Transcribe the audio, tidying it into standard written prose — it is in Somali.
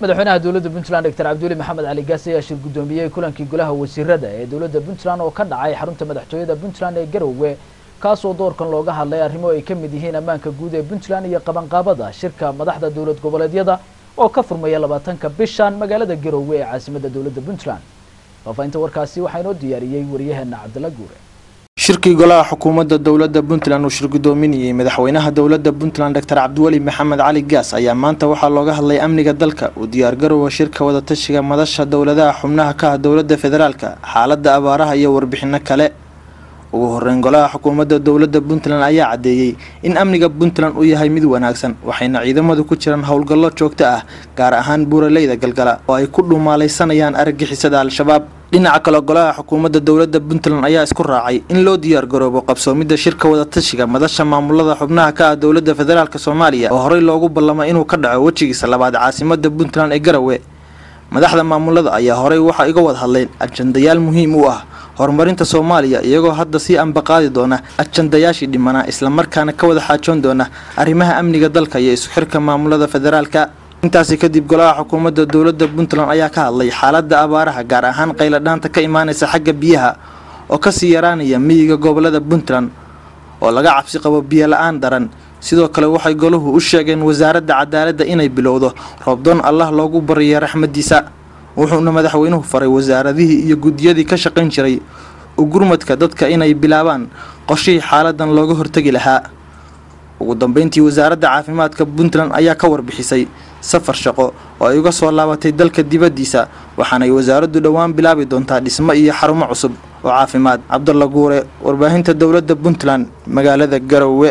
madaxweynaha dawladda Puntland Dr. Abdulle Maxamed Ali Gaas ayaa shir gudoomiyay kulankii golaha wasiirada ee dawladda Puntland oo ka dhacay xarunta madaxtooyada Puntland ee Garowe kaas oo doorkan looga hadlay arrimo ay ka mid yihiin ammaanka guud ee Puntland iyo qabanqaabada shirka madaxda dawlad goboleedyada oo ka furmaya 20ka bishan magaalada Garowe ee caasimadda dawladda Puntland. Faafaynta warkaasi waxaa inoo diyaariyay wariyaheena Cabdalla Guure. shirkii golaha xukuumadda dawladda Puntland oo shir gudoominayay madaxweynaha dawladda Puntland Dr. Abdulle Maxamed Ali Gaas ayaa maanta waxaa looga hadlay amniga dalka oo diyaar garowga shirka wada tashiga madasha dawladaha xubnaha ka ah dawladda federaalka xaaladda abaaraha iyo warbixino kale. ugu horeyn golaha xukuumadda dawladda Puntland ayaa cadeeyay in amniga Puntland uu yahay mid wanaagsan waxayna ciidamadu ku jiraan howlgallo joogto ah gaar ahaan buuraleyda galgala oo ay ku dhumaalaysanayaan argagixisada al-shabaab. dhinaca kale golaha xukuumadda dawladda Puntland ayaa isku raacay in loo diyaar garoobo qabsoomida shirka wada tashiga madasha maamulada xubnaha ka ah dawladda federaalka Soomaaliya oo horey loogu ballamay inuu ka dhaco wajigiisa labaad caasimadda Puntland ee Garowe. madaxda maamulada ayaa horey waxa iga wada hadleen ajandayaal muhiim u ah horumarinta Soomaaliya iyagoo hadda si anbaqaadi doona ajandayaashii dhimana isla markaana ka wada xaajoon doona arrimaha amniga dalka iyo isku xirka maamulada federaalka. intaasi kadib golaha xukuumadda dawladda Puntland ayaa ka hadlay xaaladda abaaraha gaar ahaan qayladhaanta ka imaanaysa xagga biyaha oo ka sii yaraanaya miyiga gobolada Puntland oo laga cabsi qabo biyo la'aan daran. sidoo kale waxay goluhu u sheegeen wasaaradda cadaaladda inay bilowdo roobdoon Allah loogu bariyo raxmadiisa wuxuuna madaxweynuhu faray wasaaradihii iyo gudiyadii ka shaqayn jiray u gurmadka dadka inay bilaabaan qorshihii xaaladan looga hortagi lahaa. ugu dambeyntii wasaaradda caafimaadka Puntland ayaa ka warbixisay safar shaqo oo ay uga soo laabatay dalka dibadiisa waxaana ay wasaaraddu dhawaan bilaabi doontaa dhismo iyo xarumo cusub oo caafimaad. Cabdalla Guure, warbaahinta dawladda Puntland, magaalada Garowe.